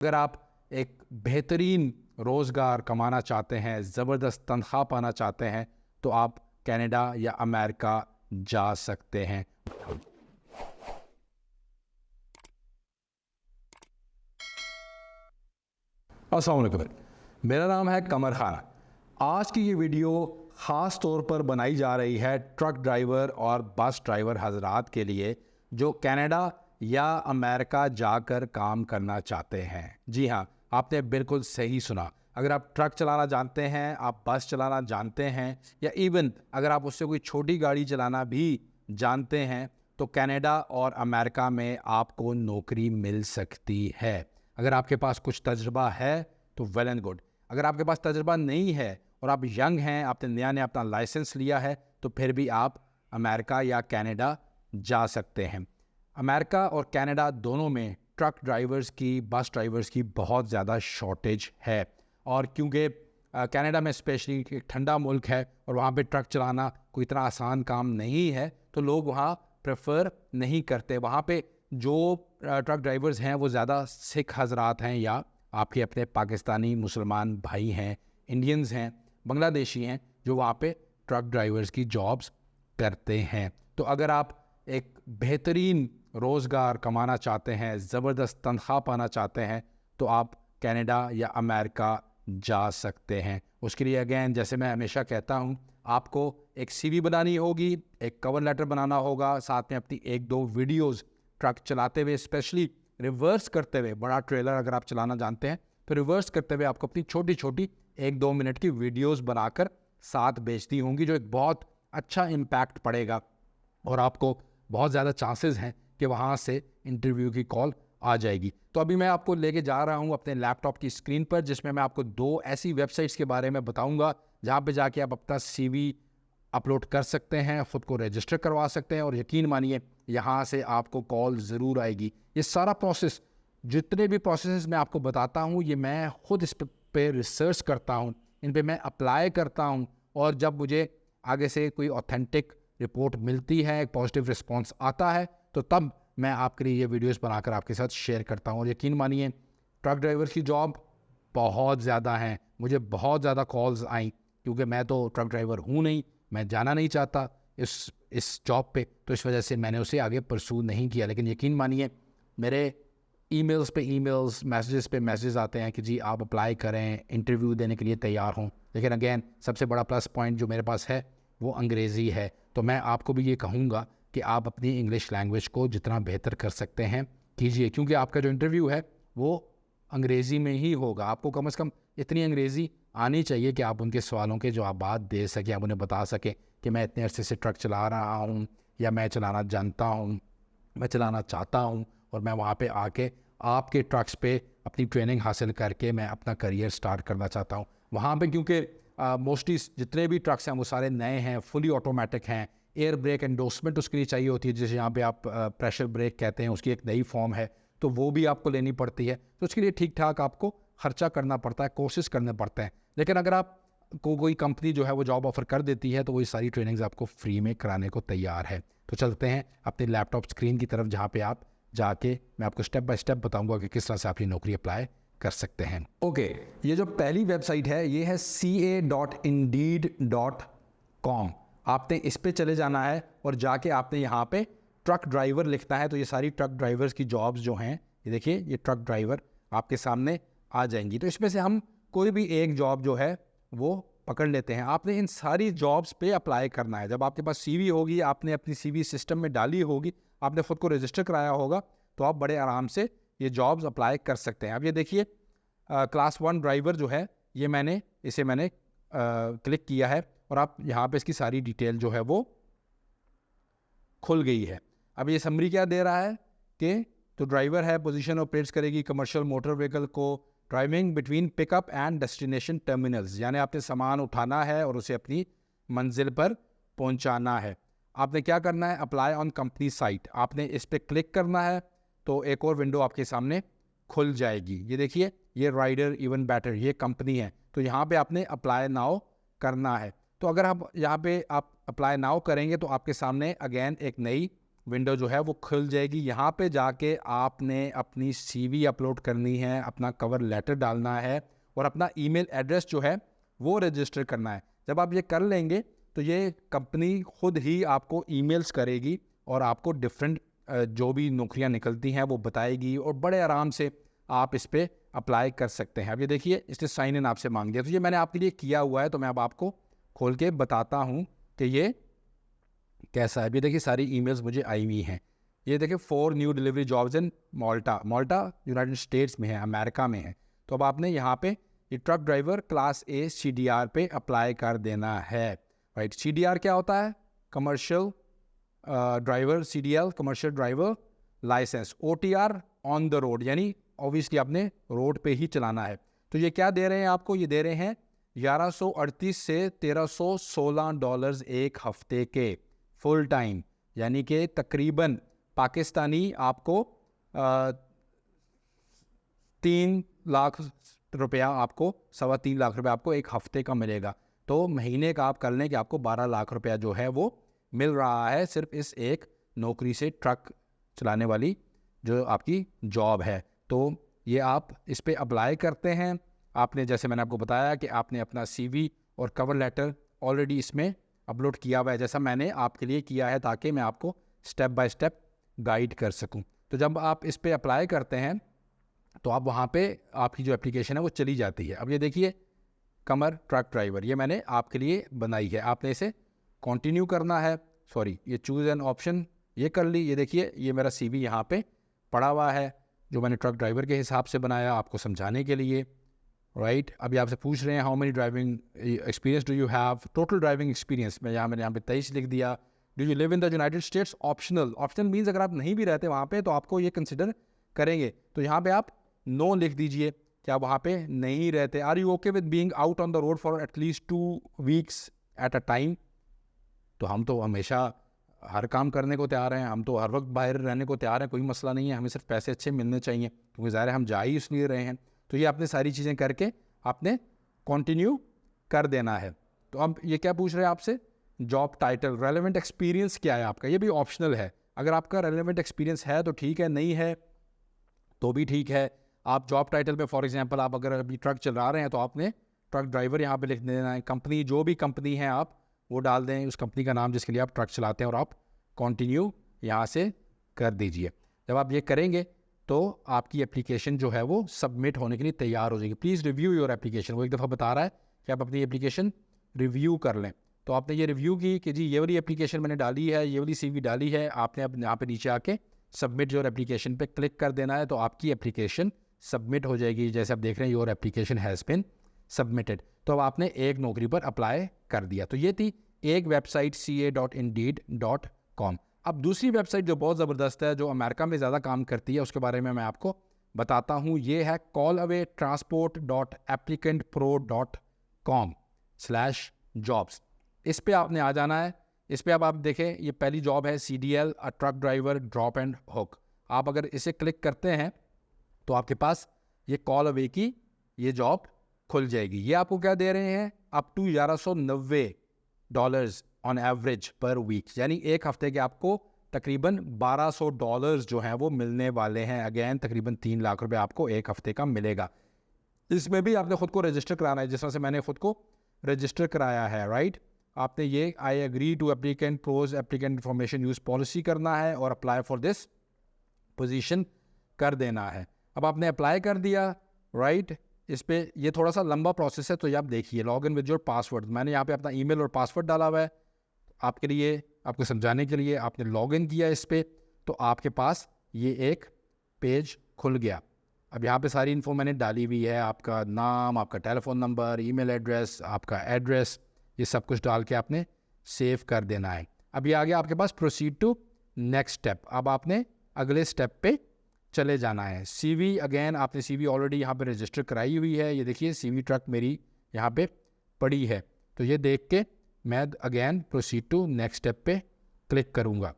अगर आप एक बेहतरीन रोज़गार कमाना चाहते हैं, ज़बरदस्त तनख्वाह पाना चाहते हैं, तो आप कनाडा या अमेरिका जा सकते हैं। अस्सलाम वालेकुम, मेरा नाम है कमर खान। आज की ये वीडियो ख़ास तौर पर बनाई जा रही है ट्रक ड्राइवर और बस ड्राइवर हजरात के लिए जो कनाडा या अमेरिका जाकर काम करना चाहते हैं। जी हाँ, आपने बिल्कुल सही सुना। अगर आप ट्रक चलाना जानते हैं, आप बस चलाना जानते हैं, या इवन अगर आप उससे कोई छोटी गाड़ी चलाना भी जानते हैं, तो कनाडा और अमेरिका में आपको नौकरी मिल सकती है। अगर आपके पास कुछ तजुर्बा है तो वेल एंड गुड। अगर आपके पास तजुर्बा नहीं है और आप यंग हैं, आपने नया नया अपना लाइसेंस लिया है, तो फिर भी आप अमेरिका या कनाडा जा सकते हैं। अमेरिका और कनाडा दोनों में ट्रक ड्राइवर्स की, बस ड्राइवर्स की बहुत ज़्यादा शॉर्टेज है। और क्योंकि कनाडा में स्पेशली एक ठंडा मुल्क है और वहाँ पे ट्रक चलाना कोई इतना आसान काम नहीं है, तो लोग वहाँ प्रेफर नहीं करते। वहाँ पे जो ट्रक ड्राइवर्स हैं वो ज़्यादा सिख हजरात हैं, या आपके अपने पाकिस्तानी मुसलमान भाई हैं, इंडियंस हैं, बांग्लादेशी हैं, जो वहाँ पे ट्रक ड्राइवर्स की जॉब्स करते हैं। तो अगर आप एक बेहतरीन रोज़गार कमाना चाहते हैं, ज़बरदस्त तनख्वाह पाना चाहते हैं, तो आप कनाडा या अमेरिका जा सकते हैं। उसके लिए अगेन, जैसे मैं हमेशा कहता हूँ, आपको एक सीवी बनानी होगी, एक कवर लेटर बनाना होगा, साथ में अपनी एक दो वीडियोज़ ट्रक चलाते हुए, स्पेशली रिवर्स करते हुए। बड़ा ट्रेलर अगर आप चलाना जानते हैं तो रिवर्स करते हुए आपको अपनी छोटी छोटी 1-2 मिनट की वीडियोस बनाकर साथ भेजती होंगी, जो एक बहुत अच्छा इम्पैक्ट पड़ेगा और आपको बहुत ज़्यादा चांसेस हैं कि वहाँ से इंटरव्यू की कॉल आ जाएगी। तो अभी मैं आपको लेके जा रहा हूँ अपने लैपटॉप की स्क्रीन पर, जिसमें मैं आपको 2 ऐसी वेबसाइट्स के बारे में बताऊँगा जहाँ पे जाके आप अपना सीवी अपलोड कर सकते हैं, ख़ुद को रजिस्टर करवा सकते हैं, और यकीन मानिए यहाँ से आपको कॉल ज़रूर आएगी। ये सारा प्रोसेस, जितने भी प्रोसेस मैं आपको बताता हूँ, ये मैं ख़ुद इस पे रिसर्च करता हूँ, इन पे मैं अप्लाई करता हूँ, और जब मुझे आगे से कोई ऑथेंटिक रिपोर्ट मिलती है, एक पॉजिटिव रिस्पॉन्स आता है, तो तब मैं आपके लिए ये वीडियोज़ बनाकर आपके साथ शेयर करता हूँ। और यकीन मानिए, ट्रक ड्राइवर की जॉब बहुत ज़्यादा हैं। मुझे बहुत ज़्यादा कॉल्स आई, क्योंकि मैं तो ट्रक ड्राइवर हूँ नहीं, मैं जाना नहीं चाहता इस जॉब पे, तो इस वजह से मैंने उसे आगे परसू नहीं किया। लेकिन यकीन मानिए, मेरे ईमेल्स पे ईमेल्स, मैसेजेस पे मैसेजेस आते हैं कि जी आप अप्लाई करें, इंटरव्यू देने के लिए तैयार हों। लेकिन अगेन, सबसे बड़ा प्लस पॉइंट जो मेरे पास है वो अंग्रेज़ी है। तो मैं आपको भी ये कहूँगा कि आप अपनी इंग्लिश लैंग्वेज को जितना बेहतर कर सकते हैं कीजिए, क्योंकि आपका जो इंटरव्यू है वो अंग्रेज़ी में ही होगा। आपको कम से कम इतनी अंग्रेज़ी आनी चाहिए कि आप उनके सवालों के जवाब दे सकें, आप उन्हें बता सकें कि मैं इतने अरसे से ट्रक चला रहा हूँ, या मैं चलाना जानता हूँ, मैं चलाना चाहता हूँ, और मैं वहाँ पे आके आपके ट्रक्स पे अपनी ट्रेनिंग हासिल करके मैं अपना करियर स्टार्ट करना चाहता हूँ। वहाँ पे क्योंकि मोस्टली जितने भी ट्रक्स हैं वो सारे नए हैं, फुली ऑटोमेटिक हैं। एयर ब्रेक एंडोर्समेंट उसके लिए चाहिए होती है, जैसे यहाँ पे आप प्रेशर ब्रेक कहते हैं, उसकी एक नई फॉर्म है, तो वो भी आपको लेनी पड़ती है। तो उसके लिए ठीक ठाक आपको खर्चा करना पड़ता है, कोर्सेज करने पड़ते हैं। लेकिन अगर आप को कोई कंपनी जो है वो जॉब ऑफर कर देती है, तो वो ये सारी ट्रेनिंग्स आपको फ्री में कराने को तैयार है। तो चलते हैं अपने लैपटॉप स्क्रीन की तरफ, जहाँ पे आप जाके मैं आपको स्टेप बाय स्टेप बताऊंगा कि किस तरह से अपनी नौकरी अप्लाई कर सकते हैं। ओके, ये जो पहली वेबसाइट है ये है ca.indeed.com। आपने इस पे चले जाना है और जाके आपने यहाँ पे ट्रक ड्राइवर लिखना है। तो ये सारी ट्रक ड्राइवर्स की जॉब्स जो हैं, ये देखिए, ये ट्रक ड्राइवर आपके सामने आ जाएंगी। तो इसमें से हम कोई भी एक जॉब जो है वो पकड़ लेते हैं। आपने इन सारी जॉब्स पे अप्लाई करना है। जब आपके पास सीवी होगी, आपने अपनी सीवी सिस्टम में डाली होगी, आपने ख़ुद को रजिस्टर कराया होगा, तो आप बड़े आराम से ये जॉब्स अप्लाई कर सकते हैं। अब ये देखिए, क्लास 1 ड्राइवर जो है, ये मैंने क्लिक किया है, और आप यहाँ पे इसकी सारी डिटेल जो है वो खुल गई है। अब ये समरी क्या दे रहा है कि तो ड्राइवर है, पोजीशन ऑपरेट्स करेगी कमर्शियल मोटर व्हीकल को, driving between pickup and destination terminals, यानी आपने सामान उठाना है और उसे अपनी मंजिल पर पहुंचाना है। आपने क्या करना है, अप्लाई ऑन कंपनी साइट, आपने इस पर क्लिक करना है, तो एक और विंडो आपके सामने खुल जाएगी। ये देखिए, ये राइडर इवन बेटर, ये कंपनी है, तो यहाँ पे आपने अप्लाई नाउ करना है। तो अगर आप यहाँ पे आप अप्लाई नाउ करेंगे तो आपके सामने अगेन एक नई विंडो जो है वो खुल जाएगी। यहाँ पे जाके आपने अपनी CV अपलोड करनी है, अपना कवर लेटर डालना है और अपना ईमेल एड्रेस जो है वो रजिस्टर करना है। जब आप ये कर लेंगे तो ये कंपनी खुद ही आपको ईमेल्स करेगी और आपको डिफरेंट जो भी नौकरियां निकलती हैं वो बताएगी और बड़े आराम से आप इस पर अप्लाई कर सकते हैं। अब ये देखिए इसने साइन इन आपसे मांग दिया, तो ये मैंने आपके लिए किया हुआ है, तो मैं अब आपको खोल के बताता हूँ कि ये कैसा है। ये देखिए सारी ईमेल्स मुझे आई हुई हैं। ये देखिए 4 new delivery jobs in Malta United states में है, अमेरिका में है। तो अब आपने यहाँ पे ये truck driver class A CDR पे अप्लाई कर देना है, राइट। CDR क्या होता है? Commercial driver, CDL commercial driver license. OTR on the road, यानी ऑब्वियसली आपने रोड पे ही चलाना है। तो ये क्या दे रहे हैं आपको? ये दे रहे हैं 1138 से 1316 डॉलर्स एक हफ्ते के फुल टाइम, यानी कि तकरीबन पाकिस्तानी आपको 3 लाख रुपया, आपको 3.25 लाख रुपया आपको एक हफ्ते का मिलेगा। तो महीने का आप कर लें कि आपको 12 लाख रुपया जो है वो मिल रहा है सिर्फ इस एक नौकरी से, ट्रक चलाने वाली जो आपकी जॉब है। तो ये आप इस पे अप्लाई करते हैं। आपने, जैसे मैंने आपको बताया कि आपने अपना CV और कवर लेटर ऑलरेडी इसमें अपलोड किया हुआ है, जैसा मैंने आपके लिए किया है, ताकि मैं आपको स्टेप बाय स्टेप गाइड कर सकूं। तो जब आप इस पे अप्लाई करते हैं तो आप वहाँ पे आपकी जो एप्लीकेशन है वो चली जाती है। अब ये देखिए कमर ट्रक ड्राइवर, ये मैंने आपके लिए बनाई है। आपने इसे कंटिन्यू करना है, सॉरी ये चूज़ एन ऑप्शन ये कर ली। ये देखिए ये मेरा CV यहाँ पे पड़ा हुआ है जो मैंने ट्रक ड्राइवर के हिसाब से बनाया आपको समझाने के लिए, राइट। अभी आपसे पूछ रहे हैं how many driving experience do you have, total driving experience मैंने यहाँ पे 23 लिख दिया। Do you live in the United states, optional. Optional means अगर आप नहीं भी रहते वहाँ पे तो आपको ये कंसिडर करेंगे, तो यहाँ पे आप नो लिख दीजिए कि आप वहाँ पे नहीं रहते। Are you okay with being out on the road for at least 2 weeks at a time. तो हम तो हमेशा हर काम करने को तैयार हैं, हम तो हर वक्त बाहर रहने को तैयार हैं, कोई मसला नहीं है, हमें सिर्फ पैसे अच्छे मिलने चाहिए, क्योंकि ज़ाहिर है हम जा ही इसलिए रहे हैं। तो ये आपने सारी चीज़ें करके आपने कंटिन्यू कर देना है। तो अब ये क्या पूछ रहे हैं आपसे? जॉब टाइटल, रेलेवेंट एक्सपीरियंस क्या है आपका, ये भी ऑप्शनल है। अगर आपका रेलेवेंट एक्सपीरियंस है तो ठीक है, नहीं है तो भी ठीक है। आप जॉब टाइटल पे फॉर एग्जांपल आप अगर अभी ट्रक चला रहे हैं तो आपने ट्रक ड्राइवर यहाँ पे लिख देना है। कंपनी, जो भी कंपनी है आप वो डाल दें, उस कंपनी का नाम जिसके लिए आप ट्रक चलाते हैं, और आप कंटिन्यू यहाँ से कर दीजिए। जब आप ये करेंगे तो आपकी एप्लीकेशन जो है वो सबमिट होने के लिए तैयार हो जाएगी। प्लीज़ रिव्यू योर एप्लीकेशन, वो एक दफ़ा बता रहा है कि आप अपनी एप्लीकेशन रिव्यू कर लें। तो आपने ये रिव्यू की कि जी ये वाली एप्लीकेशन मैंने डाली है, ये वाली CV डाली है, आपने अब यहाँ पे नीचे आके सबमिट योर एप्लीकेशन पे क्लिक कर देना है, तो आपकी एप्लीकेशन सबमिट हो जाएगी। जैसे आप देख रहे हैं your application has been submitted. तो अब आपने एक नौकरी पर अप्लाई कर दिया। तो ये थी एक वेबसाइट ca.indeed.com। अब दूसरी वेबसाइट जो बहुत ज़बरदस्त है, जो अमेरिका में ज़्यादा काम करती है, उसके बारे में मैं आपको बताता हूँ। ये है callawaytransport.applicantpro.com/jobs। इस पे आपने आ जाना है। इस पे अब आप देखें ये पहली जॉब है CDL truck driver drop and hook. आप अगर इसे क्लिक करते हैं तो आपके पास ये कॉल अवे की ये जॉब खुल जाएगी। ये आपको क्या दे रहे हैं? Up to $1190 on average per week, यानी एक हफ्ते के आपको तकरीबन $1200 जो हैं वो मिलने वाले हैं। अगेन तकरीबन 3 लाख रुपए आपको एक हफ्ते का मिलेगा। इसमें भी आपने ख़ुद को रजिस्टर कराना है, जिस तरह से मैंने ख़ुद को रजिस्टर कराया है, राइट। आपने ये I agree to applicant pros applicant information use policy करना है और अप्लाई फॉर दिस पोजीशन कर देना है। अब आपने अप्लाई कर दिया, राइट। इस पे ये थोड़ा सा लंबा प्रोसेस है, तो ये आप देखिए। Log in with your password, मैंने यहाँ पे अपना ईमेल और पासवर्ड डाला हुआ है आपके लिए, आपको समझाने के लिए। आपने लॉग इन किया इस पे, तो आपके पास ये एक पेज खुल गया। अब यहाँ पे सारी इन्फो मैंने डाली हुई है, आपका नाम, आपका टेलीफोन नंबर, ईमेल एड्रेस, आपका एड्रेस, ये सब कुछ डाल के आपने सेव कर देना है। अब ये आ गया आपके पास प्रोसीड टू नेक्स्ट स्टेप। अब आपने अगले स्टेप पे चले जाना है। CV, अगेन आपने CV ऑलरेडी यहाँ पे रजिस्टर कराई हुई है। ये देखिए CV ट्रक मेरी यहाँ पे पड़ी है, तो ये देख के मैं again proceed to next step पे क्लिक करूँगा।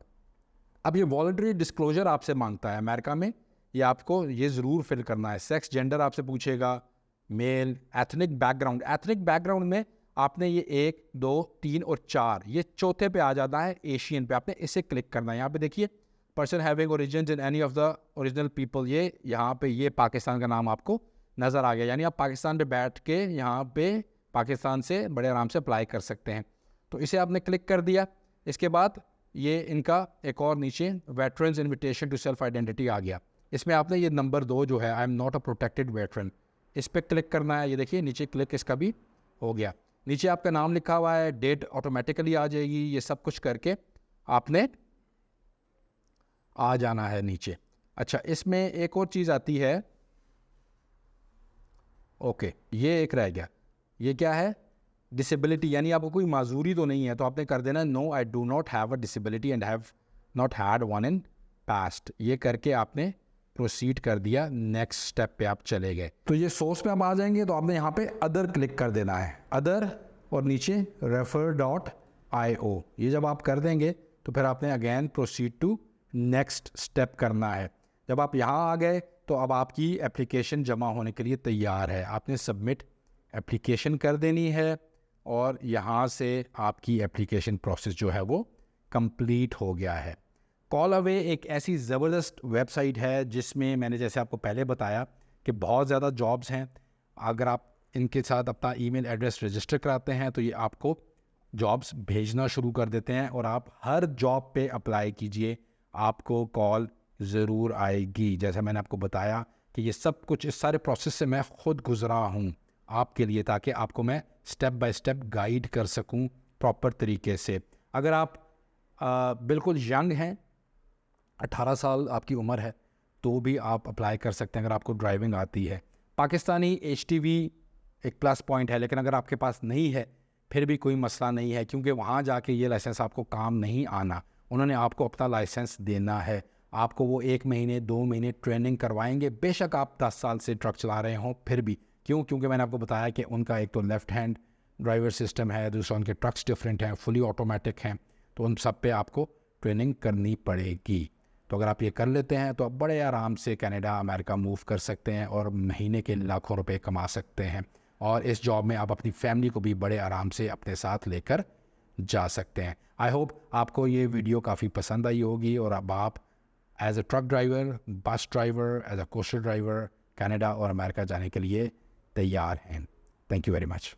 अब ये वॉलंटरी डिस्क्लोजर आपसे मांगता है अमेरिका में, ये आपको ये ज़रूर फिल करना है। सेक्स, जेंडर आपसे पूछेगा, male, ethnic background. Ethnic background में आपने ये 1, 2, 3 और 4, ये चौथे पे आ जाता है एशियन पे, आपने इसे क्लिक करना है। यहाँ पे देखिए person having origin in any of the original people, ये यहाँ पे ये पाकिस्तान का नाम आपको नज़र आ गया, यानी आप पाकिस्तान पे बैठ के यहाँ पे पाकिस्तान से बड़े आराम से अप्लाई कर सकते हैं। तो इसे आपने क्लिक कर दिया। इसके बाद ये इनका एक और नीचे veterans invitation to self identity आ गया। इसमें आपने ये नंबर 2 जो है, I am not a protected veteran, इस पर क्लिक करना है। ये देखिए नीचे क्लिक इसका भी हो गया। नीचे आपका नाम लिखा हुआ है, डेट ऑटोमेटिकली आ जाएगी। ये सब कुछ करके आपने आ जाना है नीचे। अच्छा, इसमें एक और चीज़ आती है, ओके ये एक रह गया, ये क्या है, डिसेबिलिटी, यानी आपको कोई माजूरी तो नहीं है, तो आपने कर देना no I do not have a disability and have not had one in past. ये करके आपने प्रोसीड कर दिया, नेक्स्ट स्टेप पे आप चले गए। तो ये सोर्स पे आप आ जाएंगे, तो आपने यहाँ पे अदर क्लिक कर देना है, अदर, और नीचे refer.io। ये जब आप कर देंगे तो फिर आपने again proceed to next step करना है। जब आप यहाँ आ गए तो अब आपकी एप्लीकेशन जमा होने के लिए तैयार है। आपने सबमिट एप्लीकेशन कर देनी है और यहाँ से आपकी एप्लीकेशन प्रोसेस जो है वो कंप्लीट हो गया है। कॉलअवे एक ऐसी ज़बरदस्त वेबसाइट है जिसमें मैंने जैसे आपको पहले बताया कि बहुत ज़्यादा जॉब्स हैं। अगर आप इनके साथ अपना ईमेल एड्रेस रजिस्टर कराते हैं तो ये आपको जॉब्स भेजना शुरू कर देते हैं और आप हर जॉब पे अप्लाई कीजिए, आपको कॉल ज़रूर आएगी। जैसा मैंने आपको बताया कि ये सब कुछ, इस सारे प्रोसेस से मैं ख़ुद गुज़रा हूँ आपके लिए, ताकि आपको मैं स्टेप बाय स्टेप गाइड कर सकूँ प्रॉपर तरीके से। अगर आप बिल्कुल यंग हैं, 18 साल आपकी उम्र है, तो भी आप अप्लाई कर सकते हैं अगर आपको ड्राइविंग आती है। पाकिस्तानी HTV एक प्लस पॉइंट है, लेकिन अगर आपके पास नहीं है फिर भी कोई मसला नहीं है, क्योंकि वहाँ जाके ये लाइसेंस आपको काम नहीं आना। उन्होंने आपको अपना लाइसेंस देना है, आपको वो 1 महीने 2 महीने ट्रेनिंग करवाएंगे। बेशक आप 10 साल से ट्रक चला रहे हों फिर भी, क्योंकि मैंने आपको बताया कि उनका एक तो लेफ़्ट हैंड ड्राइवर सिस्टम है, दूसरा उनके ट्रक्स डिफरेंट हैं, फुली ऑटोमेटिक हैं, तो उन सब पे आपको ट्रेनिंग करनी पड़ेगी। तो अगर आप ये कर लेते हैं तो आप बड़े आराम से कनाडा, अमेरिका मूव कर सकते हैं और महीने के लाखों रुपए कमा सकते हैं। और इस जॉब में आप अपनी फैमिली को भी बड़े आराम से अपने साथ लेकर जा सकते हैं। आई होप आपको ये वीडियो काफ़ी पसंद आई होगी और अब आप as a truck driver, bus driver, as a coastal driver Canada और अमेरिका जाने के लिए तैयार हैं। Thank you very much.